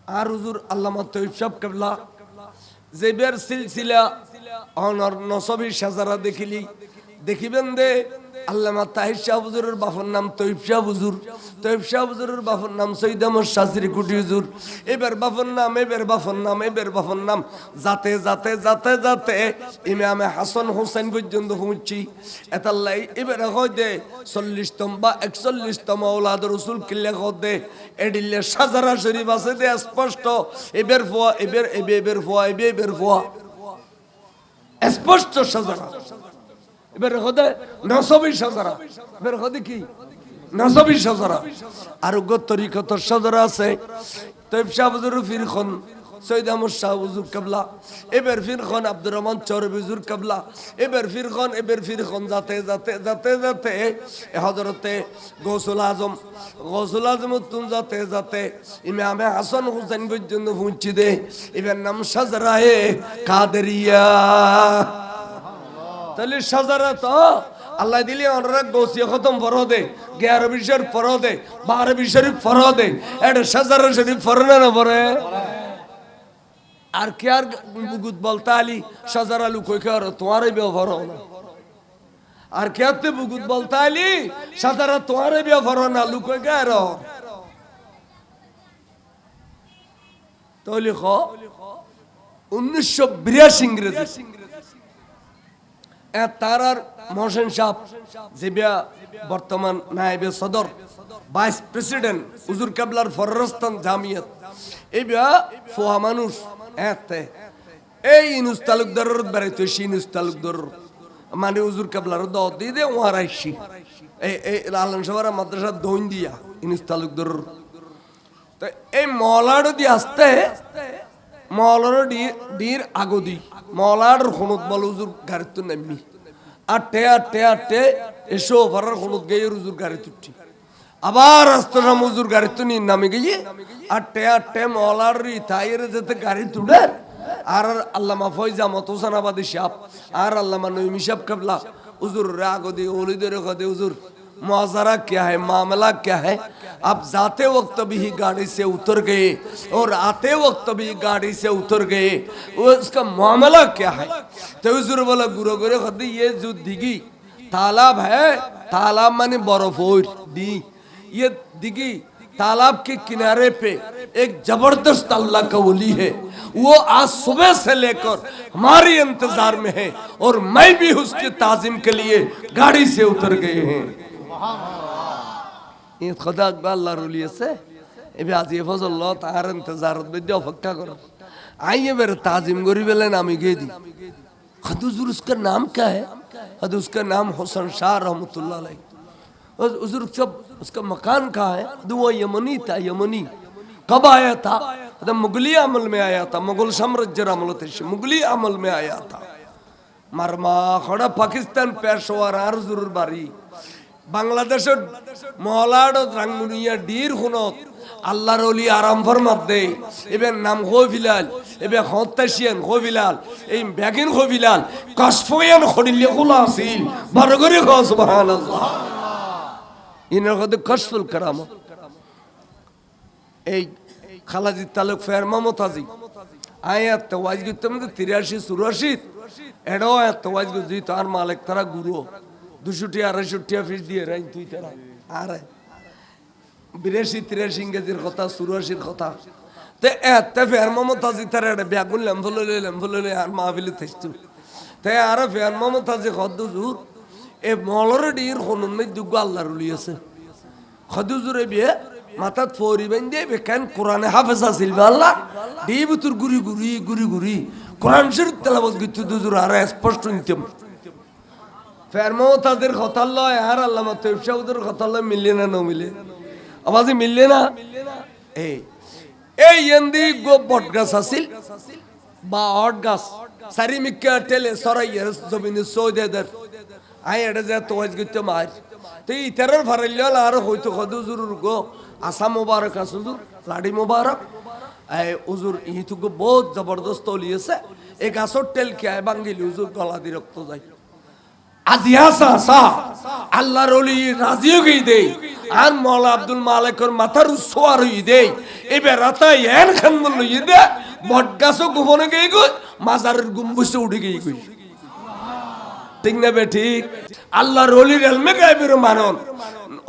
আর হুজুর আল্লামা তৈয়ব সাহেব কেবলা জেবের সিলসিলা অনর নসবি সাজারা দেখিলি দেখিবেন দে আল্লামা তাহির শাহ হুজুরের বাপের নাম তৈয়ব শাহ হুজুর, তৈয়ব শাহ হুজুরের বাপের নাম সৈয়দ আহমদ শাস্ত্রী কুটি হুজুর, এবার বাপের নাম এবার বাপের নাম এবার বাপের নাম যাতে যাতে যাতে যাতে ইমামে হাসান হোসেন পর্যন্ত পৌঁছি এতাল্লাই এবার হয় দে 40তম বা 41তম ওলাদ রসুল কিল্লে দে এডিলে সাজারা শরীফ আছে দে স্পষ্ট এবার ফোয়া এবার ফোয়া এবার ফোয়া স্পষ্ট সাজারা এবার হদে নসবি সাজারা এবার হদে কি নসবি সাজারা আর তরিকত সাজারা আছে তৈয়ব শাহ হুজুর ফিরখন সৈয়দ আহমদ শাহ হুজুর কেবলা এবার ফিরখন আব্দুর রহমান চৌরবি হুজুর কেবলা এবার ফিরখন যাতে যাতে যাতে যাতে হযরতে গৌসুল আজম তুন যাতে যাতে ইমামে হাসান হোসেন পর্যন্ত পৌঁছে দে এবার নাম সাজারায়ে কাদেরিয়া তাহলে সাজারা তো আল্লাহ দিলে ওনারা গৌসিয়া খতম ফরদে 11 শরীফ ফরদে 12 শরীফ ফরদে এটা সাজারা শরীফ ফরনা না পড়ে আর কে আর বুগুত বলতা আলী সাজারা লুকই কর তোমারই ব্যবহার না আর কে তে বুগুত বলতা আলী সাজারা তোমারই ব্যবহার না লুকই কর তাহলে খ 1982 ইংরেজি তারার মহসেন সাহেব জিবিয়া বর্তমান নায়েবে সদর ভাইস প্রেসিডেন্ট হুজুর কেবলার ফররস্তান জামিয়াত এইবা ফোয়া মানুষ এতে এই ইনুস তালুকদারের বাড়িতে ইনুস তালুকদার মানে হুজুর কেবলার দাওয়াত দিয়ে দে ওয়ারাইছি এই লালন সবার মাদ্রাসা দইন দিয়া ইনুস তালুকদার তো এই মলাড় দিয়ে আসতে মলার ডির আগদি মলার খুনুত বল হুজুর গাড়িতে নামি আটে আটে আটে এসো ফারার খুনুত গিয়ে হুজুর গাড়িতে উঠি আবার রাস্তাটা হুজুর গাড়িতে নিয়ে নামে গিয়ে আটে আটে মলার তাইয়ের যেতে গাড়ি তুলে আর আল্লামা ফয়জা মতোসানাবাদী সাহেব আর আল্লামা নঈমি সাহেব কেবলা হুজুর আগদি ওলিদের কদে হুজুর मुआजरा क्या है मामला क्या है आप जाते वक्त भी गाड़ी से उतर गए और आते वक्त भी गाड़ी से उतर गए वो उसका मामला क्या है तो हुजूर बोला गुरु गुरु खदी ये जो दिगी तालाब है तालाब माने बर्फ दी ये दिगी तालाब के किनारे पे एक जबरदस्त अल्लाह का वली है वो आज सुबह से लेकर हमारे इंतजार में है और मैं भी उसकी ताजीम के लिए गाड़ी से उतर गए हैं ये खुदा अकबर अल्लाह रुली से এবে আজি ফজল্লাহ তার ইন্তজারত বেদে অপেক্ষা করো आइए मेरे ताजिम गरीबेले नाम ही गेदी हुजूर उसका नाम क्या है हुजूर उसका नाम हुसैन शाह रहमतुल्लाह अलैह हुजूर सब उसका मकान कहाँ है वो यमनी था यमनी कब आया था मुगली अमल में आया था मुगल साम्राज्य अमल थे मुगली अमल में आया था मरमा खड़ा पाकिस्तान पेशवार आर जरूर बारी বাংলাদেশের মহলাড রাঙ্গুনিয়া ডির হুনত আল্লাহর ওলি আরাম ফরমাত দে এবে নাম খোবিলাল এবে হত্তাশিয়ান খোবিলাল এই ব্যাগিন খোবিলাল কসফয়ান খড়িলে খোলা আছিল বরগরি খ সুবহানাল্লাহ ইনার কত কসফুল কারামত এই খালাজি তালুক ফের মামতাজি আয়াত তাওয়াজ গিতম 83 84 এডো আয়াত তাওয়াজ গজি তার মালিক তারা গুরু 200 250 ফিস দিয়ে রাইন তুই তারা আরে 82 83 ইংরেজির কথা 84 কথা তে এত ফের মামতাজি তারা ব্যাগুন লম্বললে আর মাহফিলে থাকতো তে আর ফের মামতাজি খদ্দুজুর এ মলরডির খনুন মে দুগ আল্লাহর ওলি আছে খদ্দুজুরে বিয়ে মাথাত ফরি বান্ধে বেকান কোরআনে হাফেজ আছিল আল্লাহ দেবতুর গুরি গুরি গুরি গুরি কোরআন শরীফ তেলাওয়াত গিত দুজুর আর স্পষ্ট নিতেম ফেরমো তাদের কথা লয় আর আল্লামা তৈয়ব শাহদের কথা লয় মিললে না ন মিলে আওয়াজে মিললে না এই এন্দি গো বটগাছ আছিল বা অট গাছ সারি মিক্কা টেলে সরাইয়ের জমিনে সৌদেদার আই এটা যে তোয়াজ গিতে মার তো ইতারের ফারাইল আর হয়তো কদু জরুর গো আসা মুবারক আসুজুর লাডি মুবারক এই হুজুর ইহিতু গো বহুত জবরদস্ত লিয়েছে এই গাছর তেল কে বাঙ্গিলি হুজুর গলা দি রক্ত যায় আজিয়া সা আল্লাহর ওলি রাজি হয়ে দেই আর মওলা আব্দুল মালিকের মাথার উৎসওয়ার হই দেই এবার রাতাই এন খান বলল ইদে বটগাছও গোপনে গই গই মাজারের গম্বুজে উঠে গই গই ঠিক না বে ঠিক আল্লাহর ওলির ইলমে গায়বের মানন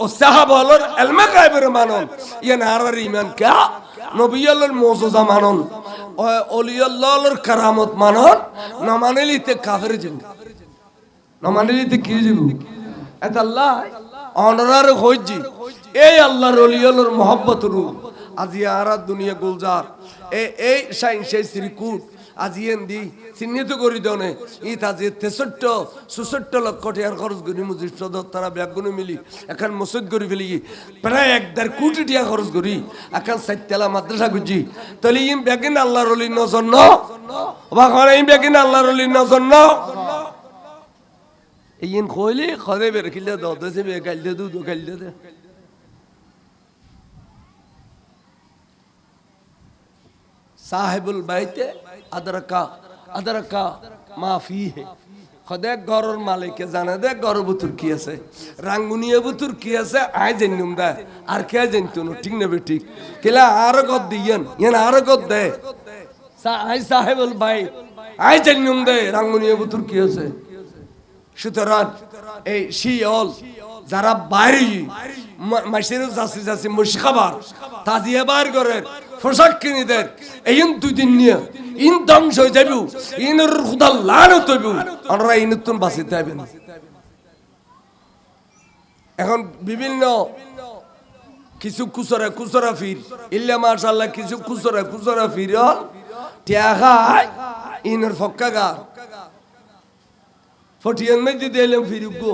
ও সাহাবাদের ইলমে গায়বের মানন ইয়ান আর ঈমান কা নবী আল্লাহর মুজিজা মানন ও ওলি আল্লাহর কারামত মানন না মানলিতে কাফের জিন না মানলিতে কি জিবু এত আল্লাহ অনরার হইজি এই আল্লাহর ওলি আল্লাহর মহব্বত রু আজি আর দুনিয়া গুলজার এই সাইন সেই শ্রীকুট আজিয়েন দি চিহ্নিত করি দনে ই তাজে 63 লক্ষ টাকার খরচ করি মুজিব সদর তারা ব্যাগুনে মিলি এখন মসজিদ করি ফেলি প্রায় 1.5 কোটি টাকা খরচ করি এখন 4তলা মাদ্রাসা গুজি তলি ইম ব্যাগিন আল্লাহর ওলির নজর ন বা কোন ইম ব্যাগিন আল্লাহর ওলির নজর ন ইন কইলে খরে বের খিলে দদে বে গাইলে দু গাইলে দে সাহেবুল বাইতে আদরকা মাফি হে খদে ঘরের মালিকে জানে দে ঘর বুতুর কি আছে রাঙ্গুনিয়া বুতুর কি আছে আই জানুম দা আর কে জানতো না ঠিক না বে ঠিক কেলা আর গদ দিয়েন ইয়ান আর গদ দে আই সাহেবুল বাই আই জানুম দে রাঙ্গুনিয়া বুতুর কি আছে সুতরাং এই শিয়ল যারা বাইরে মাসের যাচ্ছি মসি খাবার তাজিয়া বার করে পোশাক কিনে দেন এই 2 দিন নিয়ে ইন ধ্বংস হয়ে যাবি ইনের খুদা লানত হইব আমরা ইনতুন বাঁচিতে হবে না এখন বিভিন্ন কিছু কুসরা ফির ইল্লা মাশাআল্লাহ কিছু কুসরা ফির টিয়া ইনের ফক্কা গা ফটিয়ান মধ্যে দিলাম ফিরুগো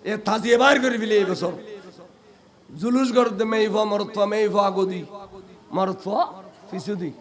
এ তাজিয়ে বার করে ফেলে এই বছর জুলুস গড় দে মেইফা মরতফা মেইফা আগদি মরতফা ফিসুদি